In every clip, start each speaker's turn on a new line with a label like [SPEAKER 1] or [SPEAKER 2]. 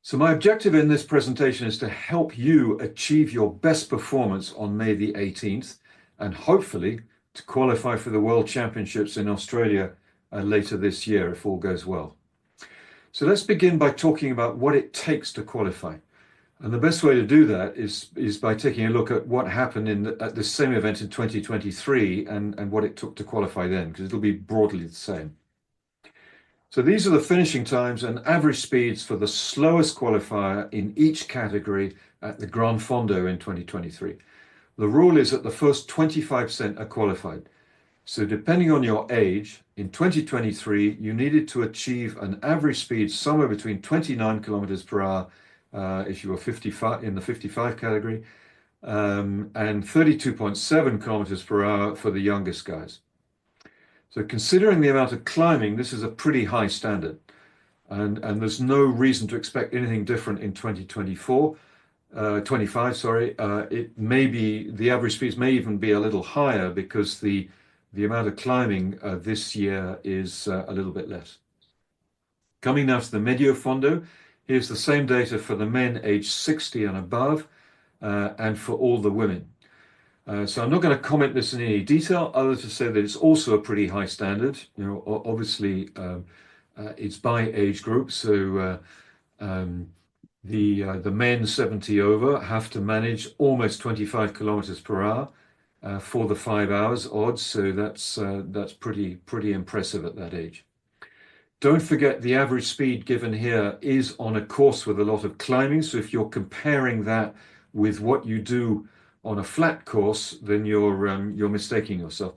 [SPEAKER 1] So my objective in this presentation is to help you achieve your best performance on May the 18th and hopefully to qualify for the World Championships in Australia later this year if all goes well. So let's begin by talking about what it takes to qualify. And the best way to do that is by taking a look at what happened at the same event in 2023 and what it took to qualify then, because it'll be broadly the same. So these are the finishing times and average speeds for the slowest qualifier in each category at the Gran Fondo in 2023. The rule is that the first 25% are qualified. So depending on your age, in 2023, you needed to achieve an average speed somewhere between 29 kilometers per hour if you were 55 in the 55 category, and 32.7 kilometers per hour for the youngest guys. So considering the amount of climbing, this is a pretty high standard. And there's no reason to expect anything different in 25, sorry. It may be, the average speeds may even be a little higher because the amount of climbing this year is a little bit less. Coming now to the Medio Fondo, here's the same data for the men aged 60 and above and for all the women. So I'm not going to comment this in any detail other to say that it's also a pretty high standard. You know, obviously it's by age group. So the men 70 over have to manage almost 25 kilometers per hour for the 5 hours odds. So that's pretty impressive at that age. Don't forget the average speed given here is on a course with a lot of climbing. So if you're comparing that with what you do on a flat course, then you're mistaking yourself.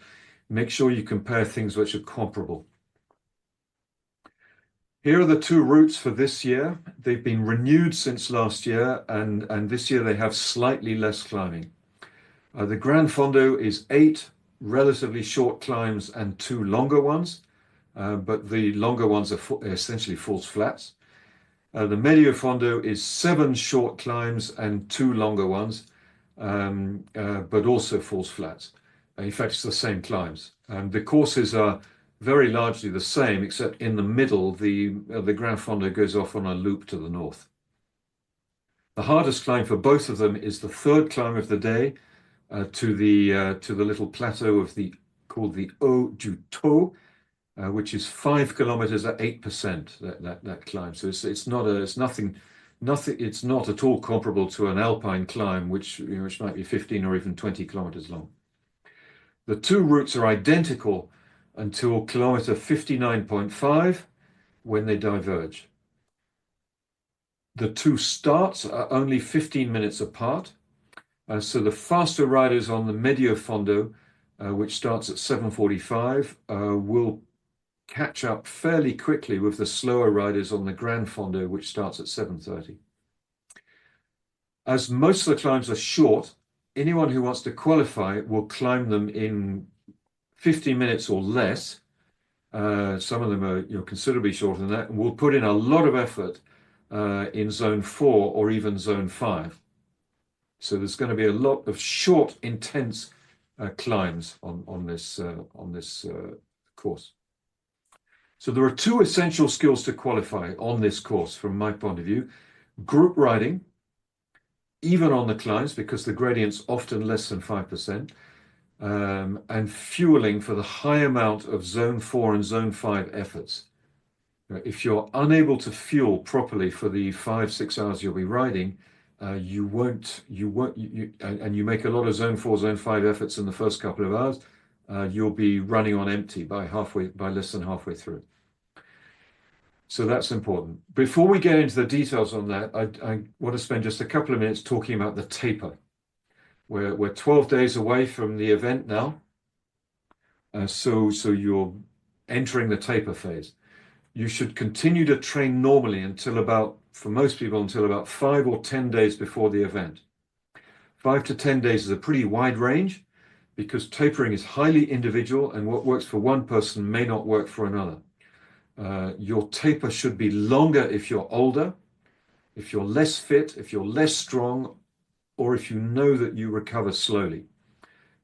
[SPEAKER 1] Make sure you compare things which are comparable. Here are the two routes for this year. They've been renewed since last year, and this year they have slightly less climbing. The Gran Fondo is 8 relatively short climbs and 2 longer ones, but the longer ones are essentially false flats. The Medio Fondo is 7 short climbs and 2 longer ones, but also false flats. In fact, it's the same climbs. The courses are very largely the same, except in the middle, the Gran Fondo goes off on a loop to the north. The hardest climb for both of them is the third climb of the day to the little plateau called the Haut du Taux, which is 5 kilometers at 8%. That climb. So it's not at all comparable to an alpine climb, which might be 15 or even 20 kilometers long. The two routes are identical until kilometer 59.5 when they diverge. The two starts are only 15 minutes apart. So the faster riders on the Medio Fondo, which starts at 7:45, will catch up fairly quickly with the slower riders on the Gran Fondo, which starts at 7:30. As most of the climbs are short, anyone who wants to qualify will climb them in 50 minutes or less. Some of them are considerably shorter than that, and will put in a lot of effort in zone 4 or even zone 5. So there's going to be a lot of short, intense climbs on this course. So there are 2 essential skills to qualify on this course from my point of view. Group riding, even on the climbs, because the gradient's often less than 5%, and fueling for the high amount of zone 4 and zone 5 efforts. If you're unable to fuel properly for the 5-6 hours you'll be riding, and you make a lot of zone 4, zone 5 efforts in the first couple of hours, you'll be running on empty by less than halfway through. So that's important. Before we get into the details on that, I want to spend just a couple of minutes talking about the taper. We're 12 days away from the event now. So you're entering the taper phase. You should continue to train normally for most people, until about 5 or 10 days before the event. 5 to 10 days is a pretty wide range because tapering is highly individual, and what works for one person may not work for another. Your taper should be longer if you're older, if you're less fit, if you're less strong, or if you know that you recover slowly.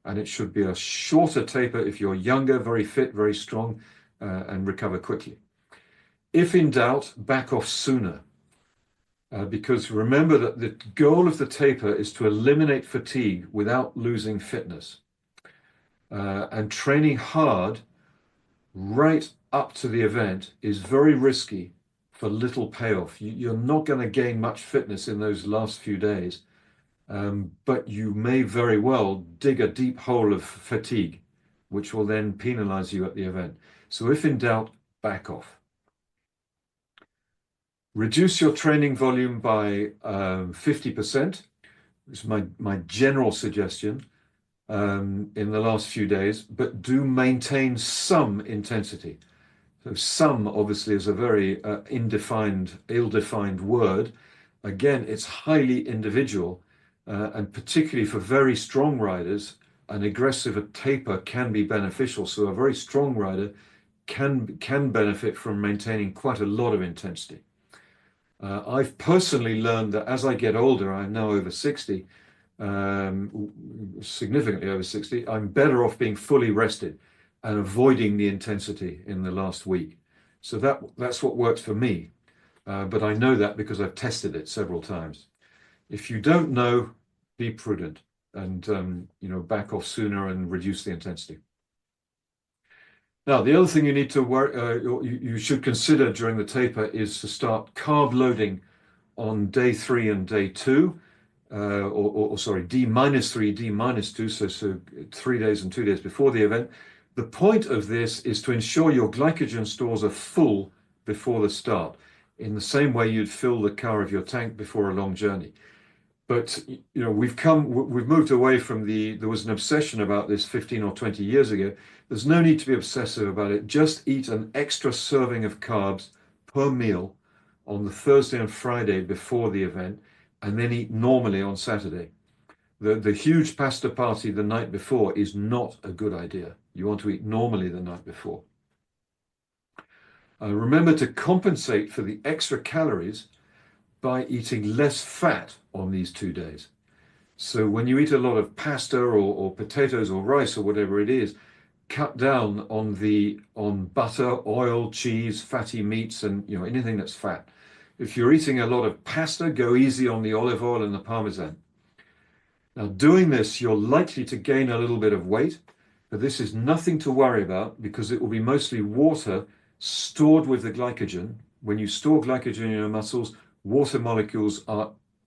[SPEAKER 1] And it should be a shorter taper if you're younger, very fit, very strong, and recover quickly. If in doubt, back off sooner. because remember that the goal of the taper is to eliminate fatigue without losing fitness. And training hard right up to the event is very risky for little payoff. You're not going to gain much fitness in those last few days, but you may very well dig a deep hole of fatigue, which will then penalize you at the event. So if in doubt, back off. Reduce your training volume by 50%, which is my general suggestion in the last few days, but do maintain some intensity. So some obviously is a very ill-defined word. Again, it's highly individual, and particularly for very strong riders, an aggressive taper can be beneficial. So a very strong rider can benefit from maintaining quite a lot of intensity. I've personally learned that as I get older, I'm now over 60, significantly over 60, I'm better off being fully rested and avoiding the intensity in the last week. So that's what works for me. But I know that because I've tested it several times. If you don't know, be prudent and back off sooner and reduce the intensity. Now, the other thing you need to you should consider during the taper is to start carb loading on day 3 and day 2, or sorry, D-3, D-2, so 3 days and 2 days before the event. The point of this is to ensure your glycogen stores are full before the start, in the same way you'd fill the car of your tank before a long journey. But we've moved away from there was an obsession about this 15 or 20 years ago. There's no need to be obsessive about it. Just eat an extra serving of carbs per meal on the Thursday and Friday before the event, and then eat normally on Saturday. The huge pasta party the night before is not a good idea. You want to eat normally the night before. Remember to compensate for the extra calories by eating less fat on these 2 days. So when you eat a lot of pasta or potatoes or rice or whatever it is, cut down on butter, oil, cheese, fatty meats, and anything that's fat. If you're eating a lot of pasta, go easy on the olive oil and the parmesan. Now, doing this, you're likely to gain a little bit of weight, but this is nothing to worry about because it will be mostly water stored with the glycogen. When you store glycogen in your muscles, water molecules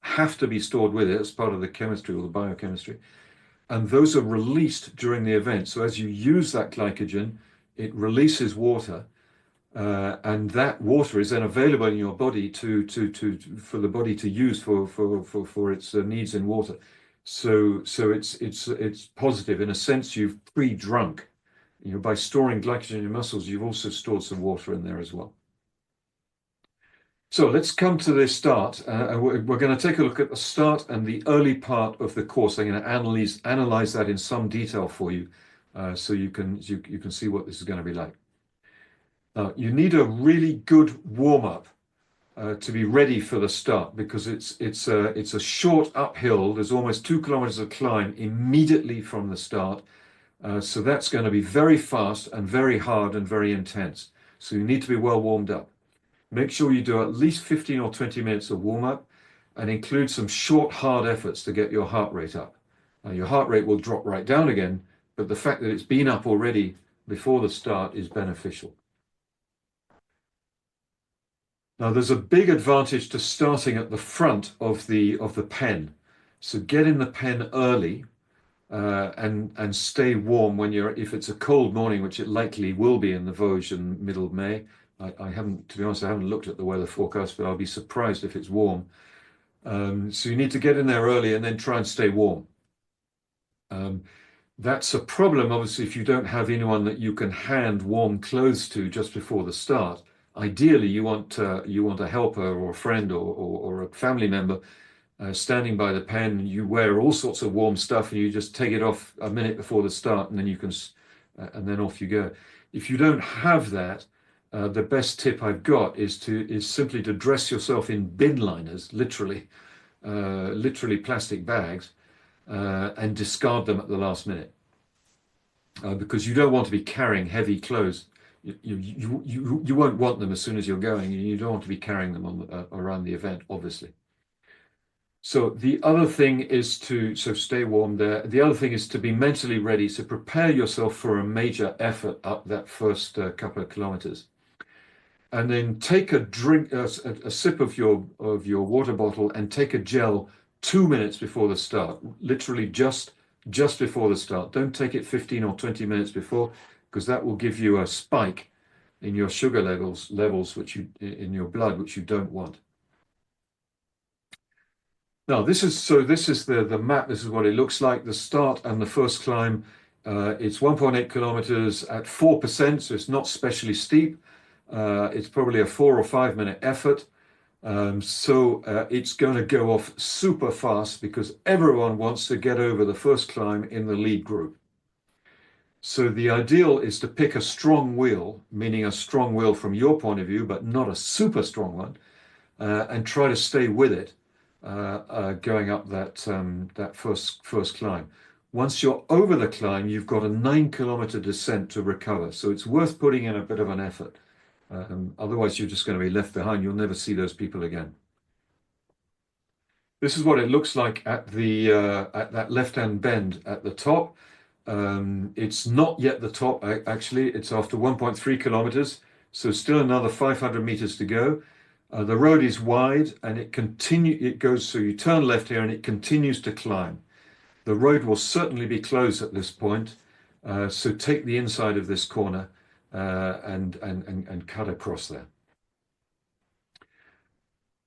[SPEAKER 1] have to be stored with it as part of the chemistry or the biochemistry. And those are released during the event. So as you use that glycogen, it releases water, and that water is then available in your body for the body to use for its needs in water. So it's positive. In a sense, you've pre-drunk. By storing glycogen in your muscles, you've also stored some water in there as well. So let's come to the start. We're going to take a look at the start and the early part of the course. I'm going to analyze that in some detail for you, so you can see what this is going to be like. Now, you need a really good warm-up to be ready for the start, because it's a short uphill. There's almost 2 kilometers of climb immediately from the start. So that's going to be very fast and very hard and very intense. So you need to be well warmed up. Make sure you do at least 15 or 20 minutes of warm-up and include some short, hard efforts to get your heart rate up. Your heart rate will drop right down again, but the fact that it's been up already before the start is beneficial. Now, there's a big advantage to starting at the front of the pen. So get in the pen early and stay warm if it's a cold morning, which it likely will be in the Vosges in middle of May. I haven't, to be honest, I haven't looked at the weather forecast, but I'll be surprised if it's warm. So you need to get in there early and then try and stay warm. That's a problem, obviously, if you don't have anyone that you can hand warm clothes to just before the start. Ideally, you want a helper or a friend or a family member standing by the pen. You wear all sorts of warm stuff and you just take it off a minute before the start, and then and then off you go. If you don't have that, the best tip I've got is simply to dress yourself in bin liners, literally plastic bags, and discard them at the last minute, because you don't want to be carrying heavy clothes you won't want them as soon as you're going. You don't want to be carrying them on around the event, obviously. So the other thing is to stay warm there. The other thing is to be mentally ready, so prepare yourself for a major effort up that first couple of kilometers. And then take a drink, a sip of your water bottle, and take a gel 2 minutes before the start. Literally just before the start. Don't take it 15 or 20 minutes before, because that will give you a spike in your sugar levels which in your blood, which you don't want. Now this is the map. This is what it looks like. The start and the first climb. It's 1.8 kilometers at 4%, so it's not especially steep. It's probably a 4 or 5 minute effort. It's going to go off super fast because everyone wants to get over the first climb in the lead group. So the ideal is to pick a strong wheel, meaning a strong wheel from your point of view, but not a super strong one, and try to stay with it going up that first climb. Once you're over the climb, you've got a 9-kilometer descent to recover. So it's worth putting in a bit of an effort. Otherwise, you're just going to be left behind. You'll never see those people again. This is what it looks like at that left-hand bend at the top. It's not yet the top, actually. It's after 1.3 kilometers, so still another 500 meters to go. The road is wide, and it goes, so you turn left here, and it continues to climb. The road will certainly be closed at this point, so take the inside of this corner and cut across there.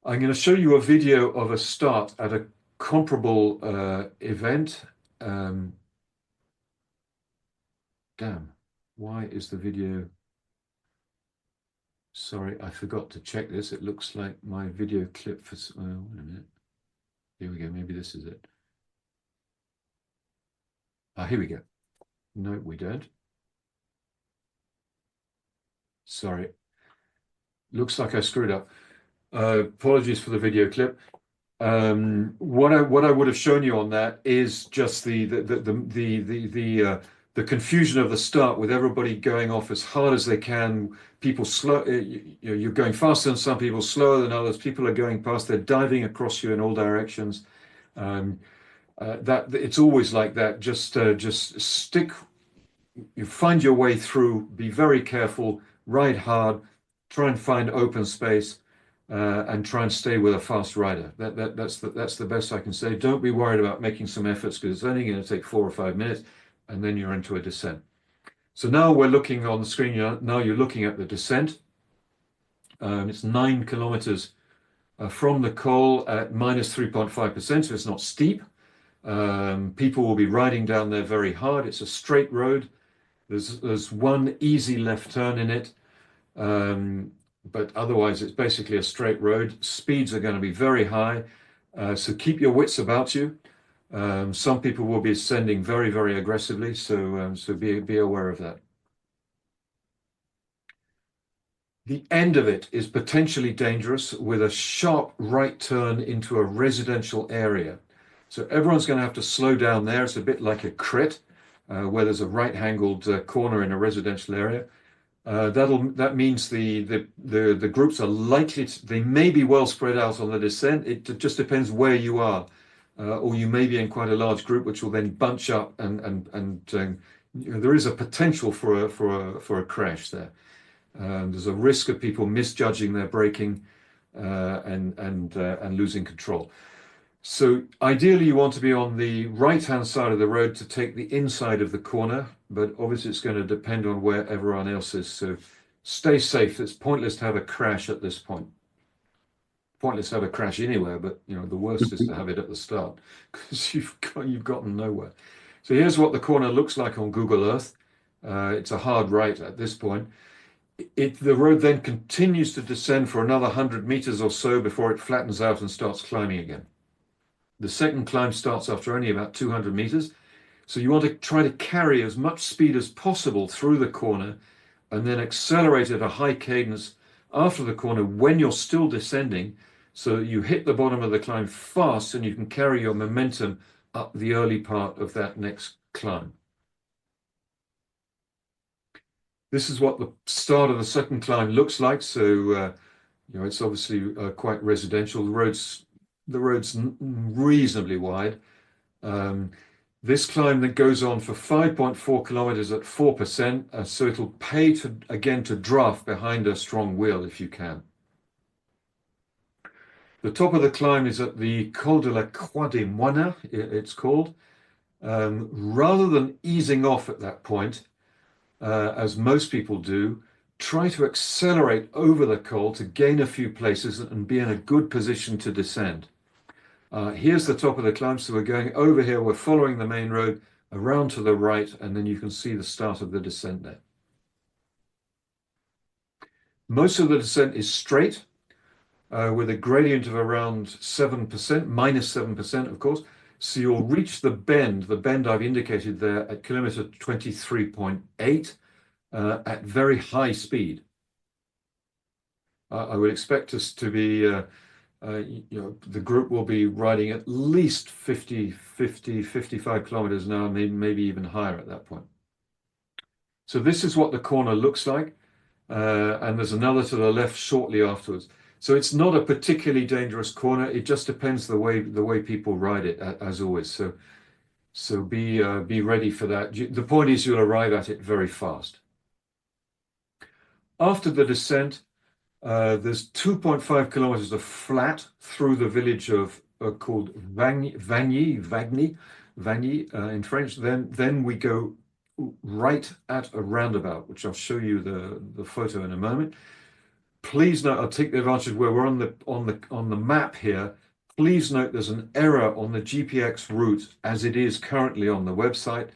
[SPEAKER 1] I'm going to show you a video of a start at a comparable event. Damn, why is the video? Sorry, I forgot to check this. It looks like my video clip for, wait a minute. Here we go, maybe this is it. Here we go. No, we don't. Sorry. Looks like I screwed up. Apologies for the video clip. What I would have shown you on that is just the confusion of the start, with everybody going off as hard as they can. People slow, you're going faster than some people, slower than others. People are going past, they're diving across you in all directions. That it's always like that. Just stick. You find your way through. Be very careful. Ride hard. Try and find open space, and try and stay with a fast rider. That's the best I can say. Don't be worried about making some efforts, because it's only going to take 4 or 5 minutes, and then you're into a descent. So now we're looking on the screen. Now you're looking at the descent. It's 9 kilometers from the col at minus 3.5%, so it's not steep. People will be riding down there very hard. It's a straight road. There's one easy left turn in it, but otherwise it's basically a straight road. Speeds are going to be very high, so keep your wits about you. Some people will be ascending very, very aggressively, so be aware of that. The end of it is potentially dangerous, with a sharp right turn into a residential area. So everyone's going to have to slow down there. It's a bit like a crit, where there's a right-angled corner in a residential area. That means the groups are likely to, they may be well spread out on the descent. It just depends where you are, or you may be in quite a large group, which will then bunch up, and there is a potential for a crash there. There's a risk of people misjudging their braking and losing control. So ideally, you want to be on the right-hand side of the road to take the inside of the corner, but obviously it's going to depend on where everyone else is. So stay safe. It's pointless to have a crash at this point. Pointless to have a crash anywhere, but the worst is to have it at the start, because you've gotten nowhere. So here's what the corner looks like on Google Earth. It's a hard right at this point. The road then continues to descend for another 100 meters or so before it flattens out and starts climbing again. The second climb starts after only about 200 meters. So you want to try to carry as much speed as possible through the corner, and then accelerate at a high cadence after the corner when you're still descending, so that you hit the bottom of the climb fast and you can carry your momentum up the early part of that next climb. This is what the start of the second climb looks like. So it's obviously quite residential. The road's reasonably wide. This climb that goes on for 5.4 kilometers at 4%. So it'll pay to draft behind a strong wheel if you can. The top of the climb is at the Col de la Croix des Moines, it's called. Rather than easing off at that point, as most people do, try to accelerate over the col to gain a few places and be in a good position to descend. Here's the top of the climb. So we're going over here, we're following the main road around to the right, and then you can see the start of the descent there. Most of the descent is straight, with a gradient of around 7%, -7%, of course. So you'll reach the bend I've indicated there at kilometer 23.8 at very high speed. I would expect us to be, the group will be riding at least 55 kilometers an hour, maybe even higher at that point. So this is what the corner looks like. And there's another to the left shortly afterwards. So it's not a particularly dangerous corner. It just depends the way people ride it, as always. So be ready for that. The point is you'll arrive at it very fast. After the descent, there's 2.5 kilometers of flat through the village of called Vagny in French. Then we go right at a roundabout, which I'll show you the photo in a moment. Please note, I'll take the advantage where we're on the map here. Please note there's an error on the GPX route as it is currently on the website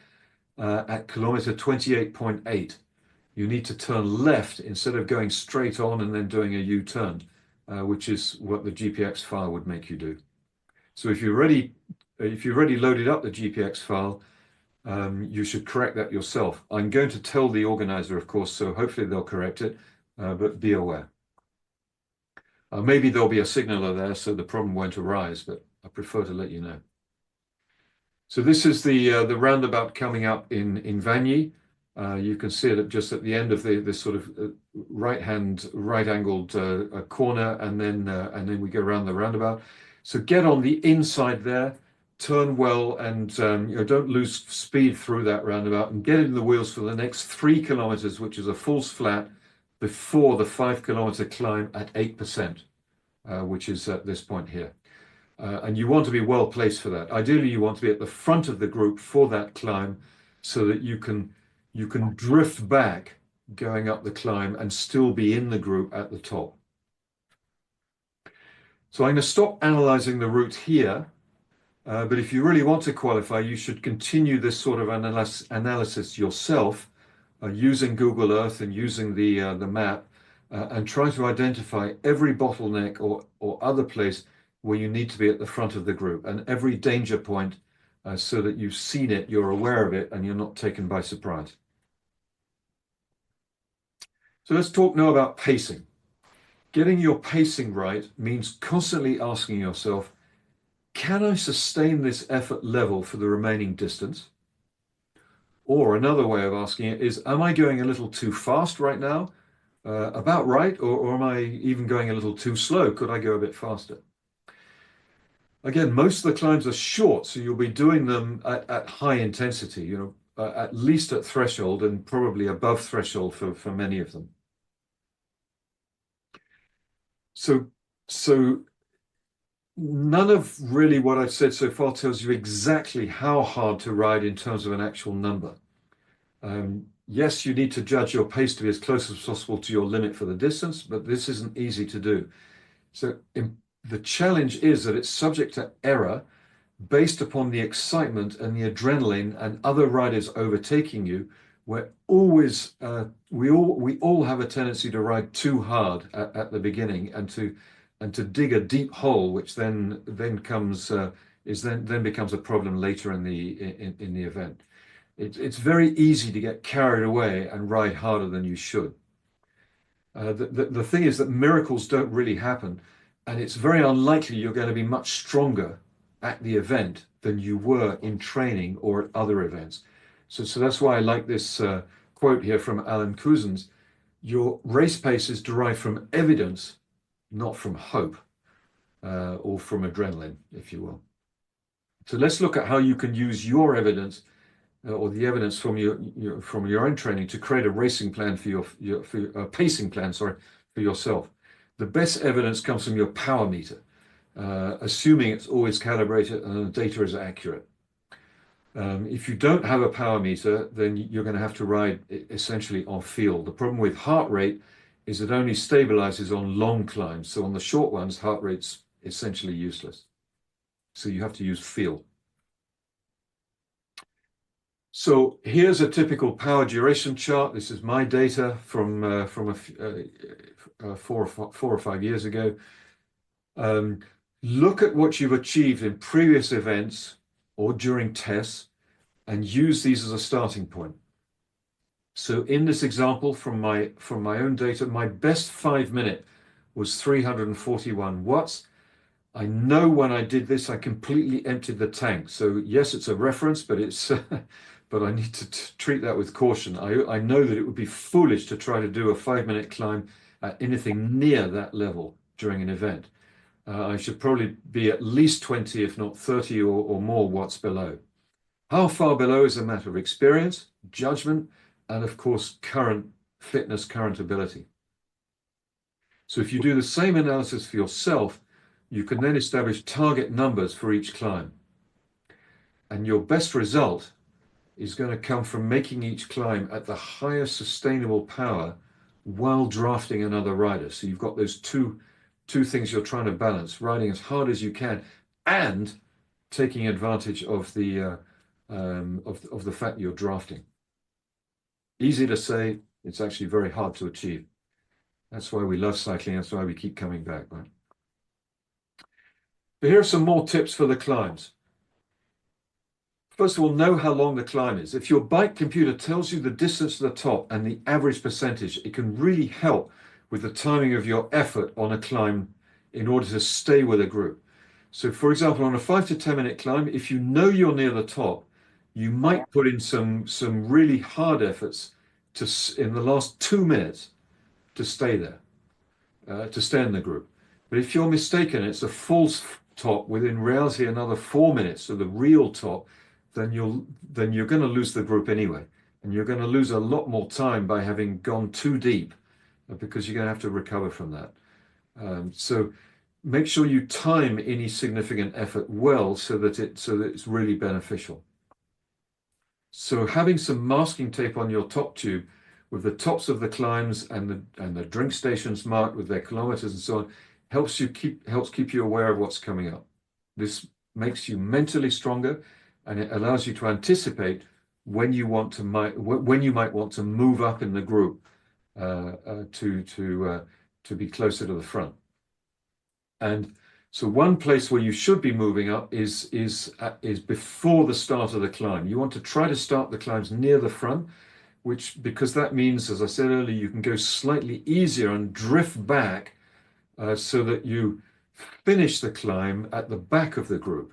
[SPEAKER 1] at kilometer 28.8. You need to turn left instead of going straight on and then doing a U-turn, which is what the GPX file would make you do. So if you've already loaded up the GPX file, you should correct that yourself. I'm going to tell the organizer, of course, so hopefully they'll correct it, but be aware. Maybe there'll be a signaler there, so the problem won't arise, but I prefer to let you know. So this is the roundabout coming up in Vagny. You can see it just at the end of this sort of right-angled corner, and then we go around the roundabout. So get on the inside there, turn well, and don't lose speed through that roundabout, and get in the wheels for the next 3 kilometers, which is a false flat before the 5-kilometer climb at 8%, which is at this point here. And you want to be well placed for that. Ideally, you want to be at the front of the group for that climb so that you can drift back going up the climb and still be in the group at the top. So I'm going to stop analyzing the route here. But if you really want to qualify, you should continue this sort of analysis yourself using Google Earth and using the map and try to identify every bottleneck or other place where you need to be at the front of the group and every danger point so that you've seen it, you're aware of it, and you're not taken by surprise. So let's talk now about pacing. Getting your pacing right means constantly asking yourself, can I sustain this effort level for the remaining distance? Or another way of asking it is, am I going a little too fast right now? About right, or am I even going a little too slow? Could I go a bit faster? Again, most of the climbs are short, so you'll be doing them at high intensity, at least at threshold and probably above threshold for many of them. So none of really what I've said so far tells you exactly how hard to ride in terms of an actual number. Yes, you need to judge your pace to be as close as possible to your limit for the distance, but this isn't easy to do. So the challenge is that it's subject to error based upon the excitement and the adrenaline and other riders overtaking you. We're always, we all have a tendency to ride too hard at the beginning and to dig a deep hole, which then becomes a problem later in the event. It's very easy to get carried away and ride harder than you should. The thing is that miracles don't really happen, and it's very unlikely you're going to be much stronger at the event than you were in training or at other events. So that's why I like this quote here from Alan Couzens, your race pace is derived from evidence, not from hope, or from adrenaline, if you will. So let's look at how you can use your evidence or the evidence from your own training to create a racing plan for your pacing plan, sorry, for yourself. The best evidence comes from your power meter, assuming it's always calibrated and the data is accurate. If you don't have a power meter, then you're going to have to ride essentially on feel. The problem with heart rate is it only stabilizes on long climbs. So on the short ones, heart rate's essentially useless. So you have to use feel. So here's a typical power duration chart. This is my data from 4 or 5 years ago. Look at what you've achieved in previous events or during tests and use these as a starting point. So in this example from my own data, my best 5-minute was 341 watts. I know when I did this, I completely emptied the tank. So yes, it's a reference, but it's but I need to treat that with caution. I know that it would be foolish to try to do a 5-minute climb at anything near that level during an event. I should probably be at least 20, if not 30 or more watts below. How far below is a matter of experience, judgment, and of course, current fitness, current ability. So if you do the same analysis for yourself, you can then establish target numbers for each climb. And your best result is going to come from making each climb at the highest sustainable power while drafting another rider. So you've got those two things you're trying to balance, riding as hard as you can and taking advantage of the fact you're drafting. Easy to say, it's actually very hard to achieve. That's why we love cycling. That's why we keep coming back, right? But here are some more tips for the climbs. First of all, know how long the climb is. If your bike computer tells you the distance to the top and the average percentage, it can really help with the timing of your effort on a climb in order to stay with a group. So for example, on a 5 to 10 minute climb, if you know you're near the top, you might put in some really hard efforts in the last 2 minutes to stay there, to stay in the group. But if you're mistaken, it's a false top within reality another 4 minutes, so the real top, then you're going to lose the group anyway. And you're going to lose a lot more time by having gone too deep because you're going to have to recover from that. So make sure you time any significant effort well so that it's really beneficial. So having some masking tape on your top tube with the tops of the climbs and the drink stations marked with their kilometers and so on helps keep you aware of what's coming up. This makes you mentally stronger, and it allows you to anticipate when you might want to move up in the group to be closer to the front. And so one place where you should be moving up is before the start of the climb. You want to try to start the climbs near the front, because that means, as I said earlier, you can go slightly easier and drift back so that you finish the climb at the back of the group,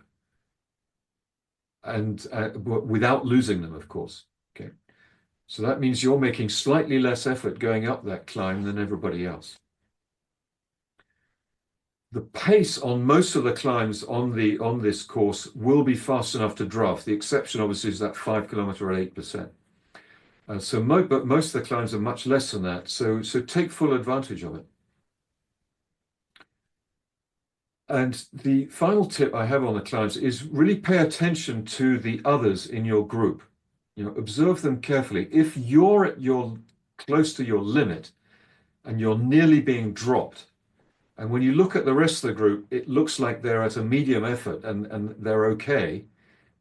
[SPEAKER 1] and without losing them, of course. Okay, so that means you're making slightly less effort going up that climb than everybody else. The pace on most of the climbs on this course will be fast enough to draft. The exception, obviously, is that 5 kilometer at 8%. But most of the climbs are much less than that. So take full advantage of it. And the final tip I have on the climbs is really pay attention to the others in your group. Observe them carefully. If you're close to your limit and you're nearly being dropped, and when you look at the rest of the group, it looks like they're at a medium effort and they're okay,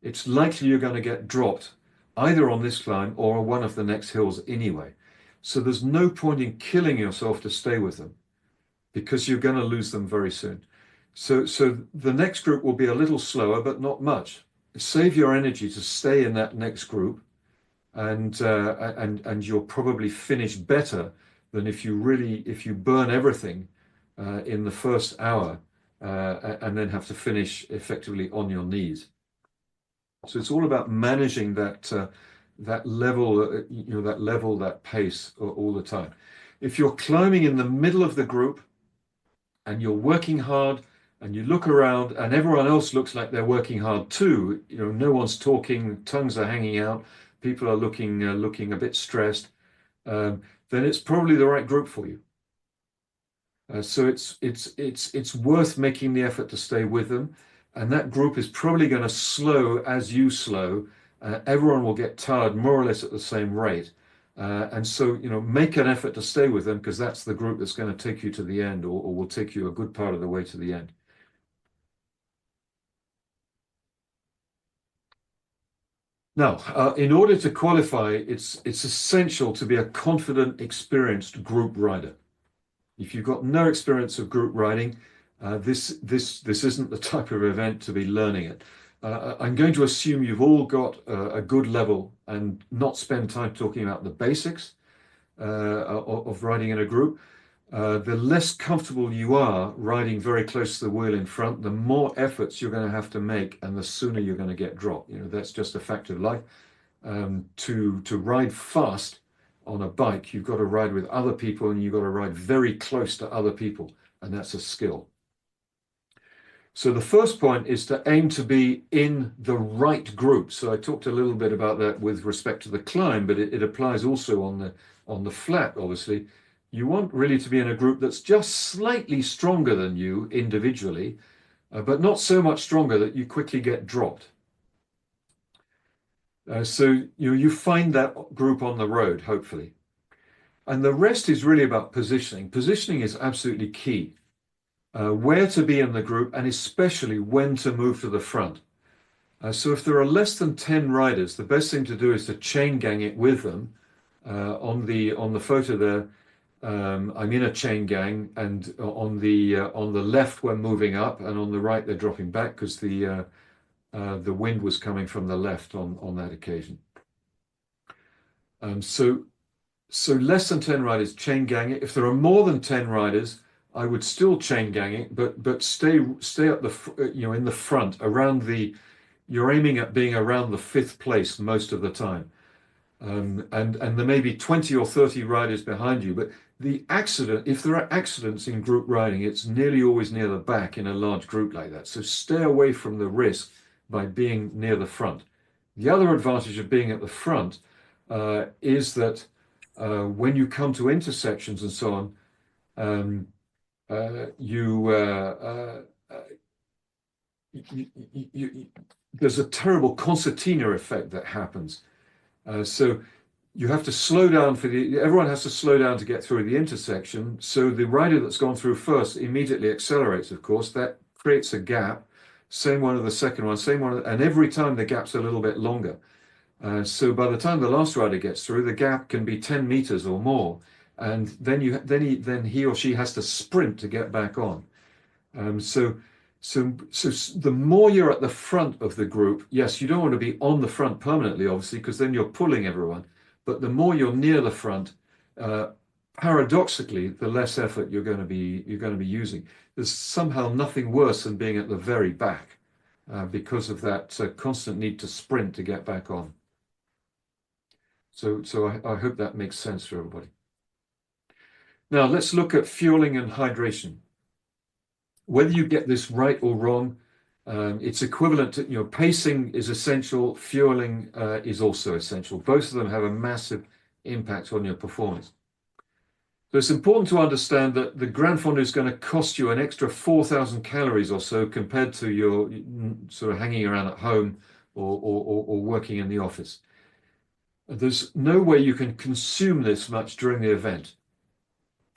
[SPEAKER 1] it's likely you're going to get dropped either on this climb or on one of the next hills anyway. So there's no point in killing yourself to stay with them, because you're going to lose them very soon. So the next group will be a little slower, but not much. Save your energy to stay in that next group, and you'll probably finish better than if you burn everything in the first hour and then have to finish effectively on your knees. So it's all about managing that that level, that pace all the time. If you're climbing in the middle of the group and you're working hard and you look around and everyone else looks like they're working hard too, no one's talking, tongues are hanging out, people are looking a bit stressed, then it's probably the right group for you. So it's worth making the effort to stay with them, and that group is probably going to slow as you slow. Everyone will get tired more or less at the same rate, and so make an effort to stay with them, because that's the group that's going to take you to the end, or will take you a good part of the way to the end. Now, in order to qualify, it's essential to be a confident, experienced group rider. If you've got no experience of group riding, this isn't the type of event to be learning it. I'm going to assume you've all got a good level and not spend time talking about the basics of riding in a group. The less comfortable you are riding very close to the wheel in front, the more efforts you're going to have to make, and the sooner you're going to get dropped. That's just a fact of life. To ride fast on a bike, you've got to ride with other people, and you've got to ride very close to other people, and that's a skill. So the first point is to aim to be in the right group. So I talked a little bit about that with respect to the climb, but it applies also on the flat, obviously. You want really to be in a group that's just slightly stronger than you individually, but not so much stronger that you quickly get dropped. So you find that group on the road, hopefully. And the rest is really about positioning. Positioning is absolutely key. Where to be in the group, and especially when to move to the front. So if there are less than 10 riders, the best thing to do is to chain gang it with them. On the photo there, I'm in a chain gang, and on the left we're moving up, and on the right they're dropping back, because the wind was coming from the left on that occasion. So less than 10 riders, chain gang it. If there are more than 10 riders, I would still chain gang it, but stay up in the front, you're aiming at being around the 5th place most of the time. And there may be 20 or 30 riders behind you, but if there are accidents in group riding, it's nearly always near the back in a large group like that. So stay away from the risk by being near the front. The other advantage of being at the front is that when you come to intersections and so on, there's a terrible concertina effect that happens. So you have to slow down everyone has to slow down to get through the intersection. So the rider that's gone through first immediately accelerates, of course. That creates a gap. Same one with the second one, same one, and every time the gap's a little bit longer. So by the time the last rider gets through, the gap can be 10 meters or more, and then he or she has to sprint to get back on. So the more you're at the front of the group, yes, you don't want to be on the front permanently, obviously, because then you're pulling everyone. But the more you're near the front, paradoxically, the less effort you're going to be using. There's somehow nothing worse than being at the very back, because of that constant need to sprint to get back on. So I hope that makes sense for everybody. Now let's look at fueling and hydration. Whether you get this right or wrong, it's equivalent to, pacing is essential, fueling is also essential. Both of them have a massive impact on your performance. So it's important to understand that the Grand Fondo is going to cost you an extra 4,000 calories or so compared to your sort of hanging around at home or working in the office. There's no way you can consume this much during the event.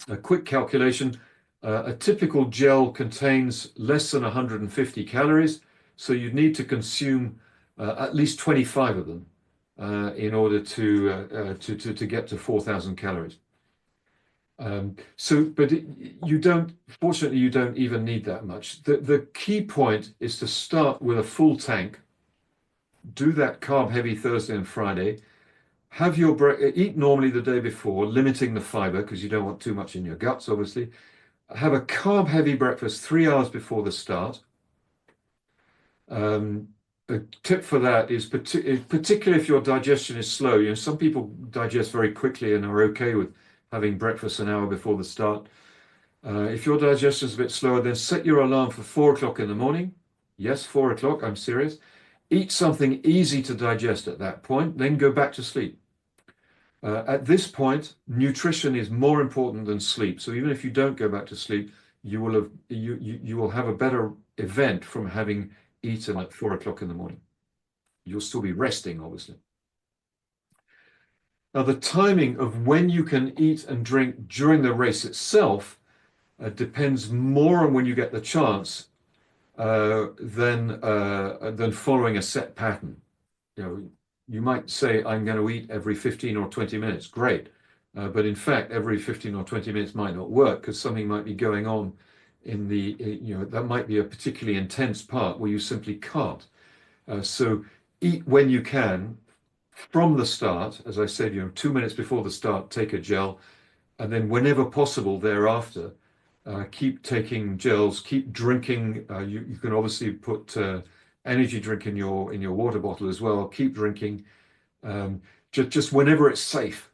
[SPEAKER 1] A quick calculation, a typical gel contains less than 150 calories, so you'd need to consume at least 25 of them in order to get to 4,000 calories. Fortunately, you don't even need that much. The key point is to start with a full tank, do that carb-heavy Thursday and Friday, eat normally the day before, limiting the fiber because you don't want too much in your guts, obviously. Have a carb-heavy breakfast 3 hours before the start. a tip for that is particularly if your digestion is slow. You know, some people digest very quickly and are okay with having breakfast an hour before the start. If your digestion is a bit slower, then set your alarm for 4 o'clock in the morning. Yes, 4 o'clock, I'm serious. Eat something easy to digest at that point, then go back to sleep. At this point, nutrition is more important than sleep. So even if you don't go back to sleep, you will have a better event from having eaten at 4 o'clock in the morning. You'll still be resting, obviously. Now, the timing of when you can eat and drink during the race itself depends more on when you get the chance than following a set pattern. You know, you might say, I'm going to eat every 15 or 20 minutes. Great. But in fact, every 15 or 20 minutes might not work because something might be going on in that might be a particularly intense part where you simply can't. So eat when you can from the start. As I said, 2 minutes before the start, take a gel. And then whenever possible thereafter, keep taking gels, keep drinking. You can obviously put energy drink in your water bottle as well. Keep drinking, just whenever it's safe.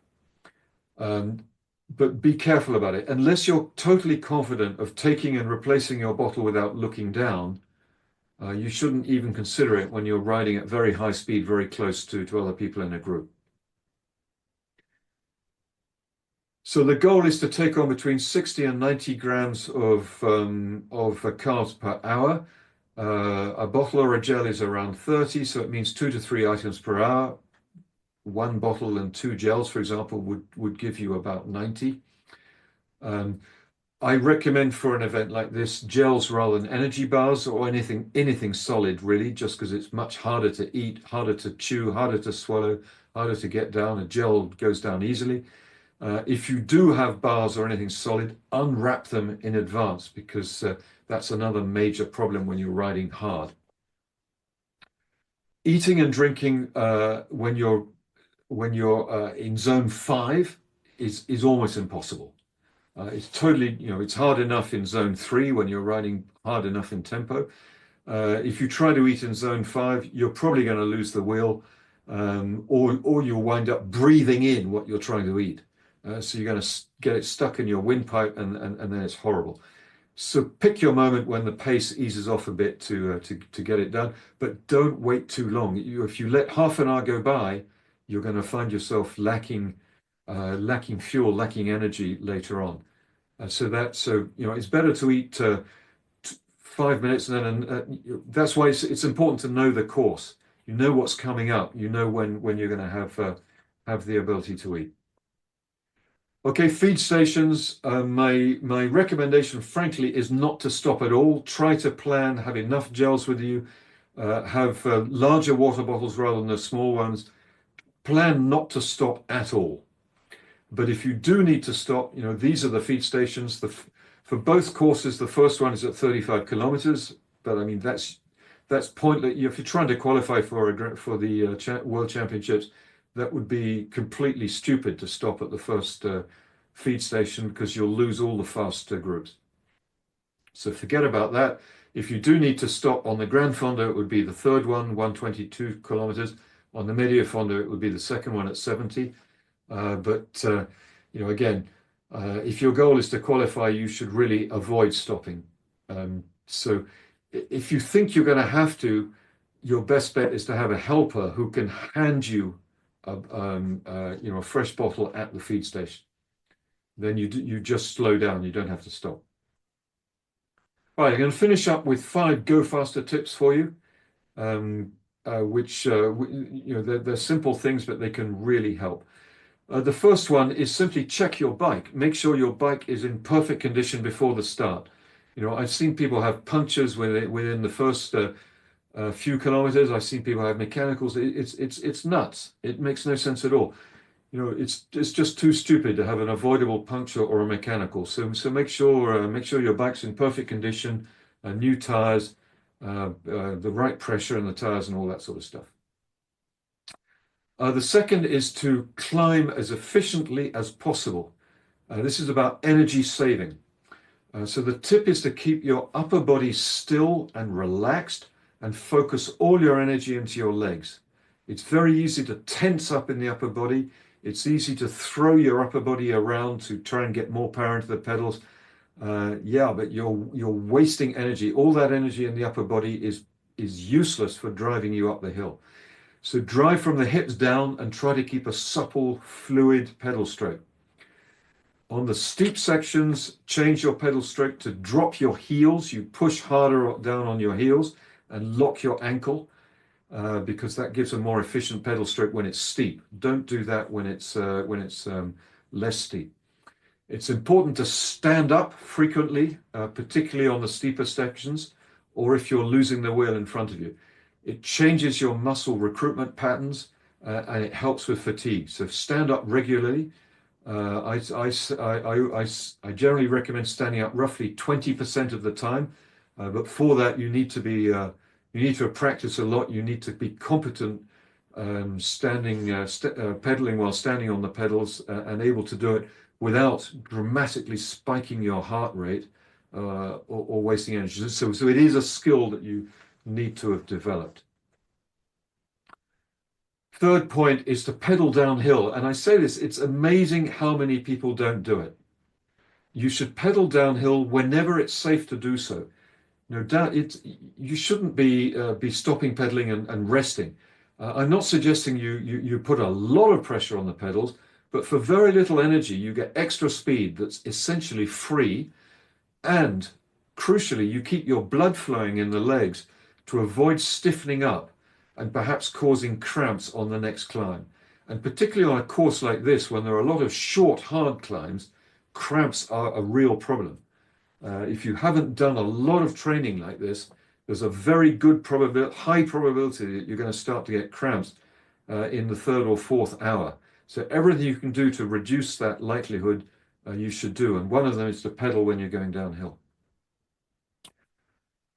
[SPEAKER 1] But be careful about it. Unless you're totally confident of taking and replacing your bottle without looking down, you shouldn't even consider it when you're riding at very high speed, very close to other people in a group. So the goal is to take on between 60 and 90 grams of carbs per hour. A bottle or a gel is around 30, so it means 2 to 3 items per hour. One bottle and 2 gels, for example, would give you about 90. I recommend for an event like this gels rather than energy bars or anything solid, really, just because it's much harder to eat, harder to chew, harder to swallow, harder to get down. A gel goes down easily. If you do have bars or anything solid, unwrap them in advance because that's another major problem when you're riding hard. Eating and drinking when you're in zone 5 is almost impossible. It's totally, it's hard enough in zone 3 when you're riding hard enough in tempo. If you try to eat in zone 5, you're probably going to lose the wheel, or you'll wind up breathing in what you're trying to eat. So you're going to get it stuck in your windpipe, and then it's horrible. So pick your moment when the pace eases off a bit to get it done, but don't wait too long. If you let half an hour go by, you're going to find yourself lacking fuel, lacking energy later on. So it's better to eat 5 minutes, and then that's why it's important to know the course. You know what's coming up. You know when you're going to have the ability to eat. Okay, feed stations. My recommendation, frankly, is not to stop at all. Try to plan, have enough gels with you, have larger water bottles rather than the small ones. Plan not to stop at all. But if you do need to stop, these are the feed stations. For both courses, the first one is at 35 kilometers. But I mean, that's pointless. If you're trying to qualify for the World Championships, that would be completely stupid to stop at the first feed station because you'll lose all the fast groups. So forget about that. If you do need to stop on the Grand Fondo, it would be the third one, 122 kilometers. On the Medio Fondo, it would be the second one at 70. Again, if your goal is to qualify, you should really avoid stopping. So if you think you're going to have to, your best bet is to have a helper who can hand you a fresh bottle at the feed station. Then you just slow down. You don't have to stop. All right, I'm going to finish up with 5 go faster tips for you, which they're simple things, but they can really help. The first one is simply check your bike. Make sure your bike is in perfect condition before the start. I've seen people have punctures within the first few kilometers. I've seen people have mechanicals. It's nuts. It makes no sense at all. It's just too stupid to have an avoidable puncture or a mechanical. So make sure your bike's in perfect condition, new tires, the right pressure in the tires, and all that sort of stuff. The second is to climb as efficiently as possible. This is about energy saving. So the tip is to keep your upper body still and relaxed and focus all your energy into your legs. It's very easy to tense up in the upper body. It's easy to throw your upper body around to try and get more power into the pedals. Yeah, but you're wasting energy. All that energy in the upper body is useless for driving you up the hill. So drive from the hips down and try to keep a supple, fluid pedal stroke. On the steep sections, change your pedal stroke to drop your heels. You push harder down on your heels and lock your ankle because that gives a more efficient pedal stroke when it's steep. Don't do that when it's less steep. It's important to stand up frequently, particularly on the steeper sections, or if you're losing the wheel in front of you. It changes your muscle recruitment patterns and it helps with fatigue. So stand up regularly. I generally recommend standing up roughly 20% of the time, but for that you need to practice a lot. You need to be competent pedaling while standing on the pedals and able to do it without dramatically spiking your heart rate or wasting energy. So it is a skill that you need to have developed. Third point is to pedal downhill. And I say this, it's amazing how many people don't do it. You should pedal downhill whenever it's safe to do so. You shouldn't be stopping pedaling and resting. I'm not suggesting you put a lot of pressure on the pedals, but for very little energy, you get extra speed that's essentially free. And crucially, you keep your blood flowing in the legs to avoid stiffening up and perhaps causing cramps on the next climb. And particularly on a course like this, when there are a lot of short, hard climbs, cramps are a real problem. If you haven't done a lot of training like this, there's a very good high probability that you're going to start to get cramps in the third or fourth hour. So everything you can do to reduce that likelihood, you should do. And one of them is to pedal when you're going downhill.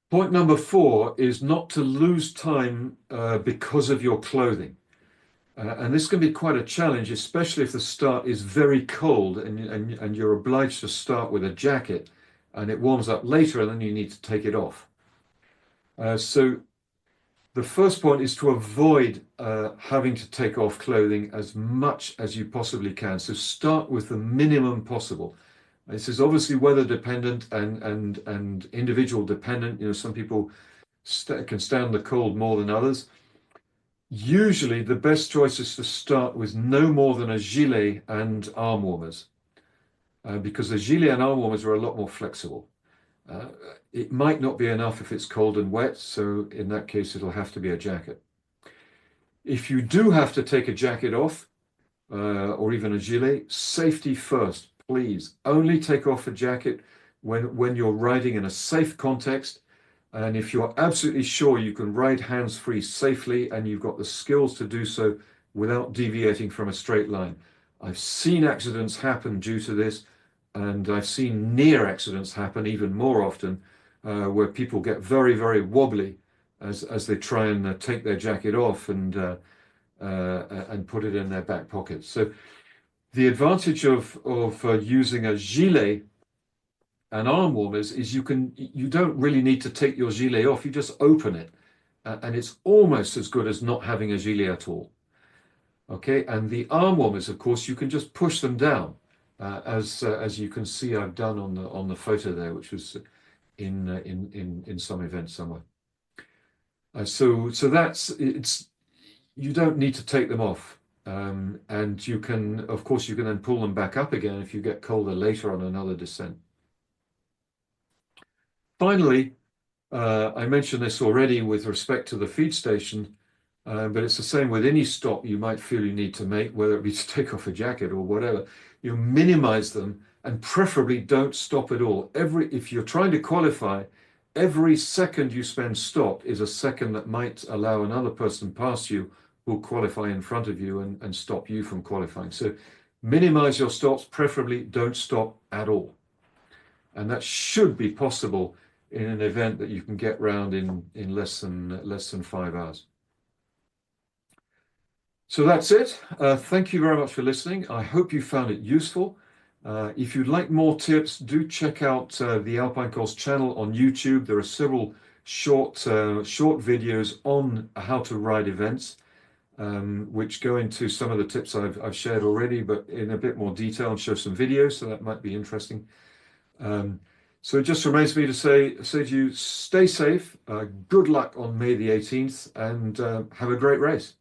[SPEAKER 1] Point number 4 is not to lose time because of your clothing. And this can be quite a challenge, especially if the start is very cold and you're obliged to start with a jacket and it warms up later and then you need to take it off. So the first point is to avoid having to take off clothing as much as you possibly can. So start with the minimum possible. This is obviously weather dependent and individual dependent. Some people can stand the cold more than others. Usually the best choice is to start with no more than a gilet and arm warmers because the gilet and arm warmers are a lot more flexible. It might not be enough if it's cold and wet, so in that case it'll have to be a jacket. If you do have to take a jacket off or even a gilet, safety first. Please only take off a jacket when you're riding in a safe context. And if you're absolutely sure you can ride hands-free safely and you've got the skills to do so without deviating from a straight line. I've seen accidents happen due to this, and I've seen near accidents happen even more often where people get very, very wobbly as they try and take their jacket off and put it in their back pocket. So the advantage of using a gilet and arm warmers is you don't really need to take your gilet off. You just open it, and it's almost as good as not having a gilet at all. Okay, and the arm warmers, of course, you can just push them down, as you can see I've done on the photo there, which was in some event somewhere. So that's it's. You don't need to take them off. And you can then pull them back up again if you get colder later on another descent. Finally, I mentioned this already with respect to the feed station, but it's the same with any stop you might feel you need to make, whether it be to take off a jacket or whatever. You minimize them and preferably don't stop at all. If you're trying to qualify, every second you spend stopped is a second that might allow another person past you who'll qualify in front of you and stop you from qualifying. So minimize your stops, preferably don't stop at all. And that should be possible in an event that you can get round in less than 5 hours. So that's it. Thank you very much for listening. I hope you found it useful. If you'd like more tips, do check out the Alpine Cols channel on YouTube. There are several short videos on how to ride events, which go into some of the tips I've shared already, but in a bit more detail, and show some videos, so that might be interesting. So it just remains me to say to you, stay safe, good luck on May the 18th, and have a great race.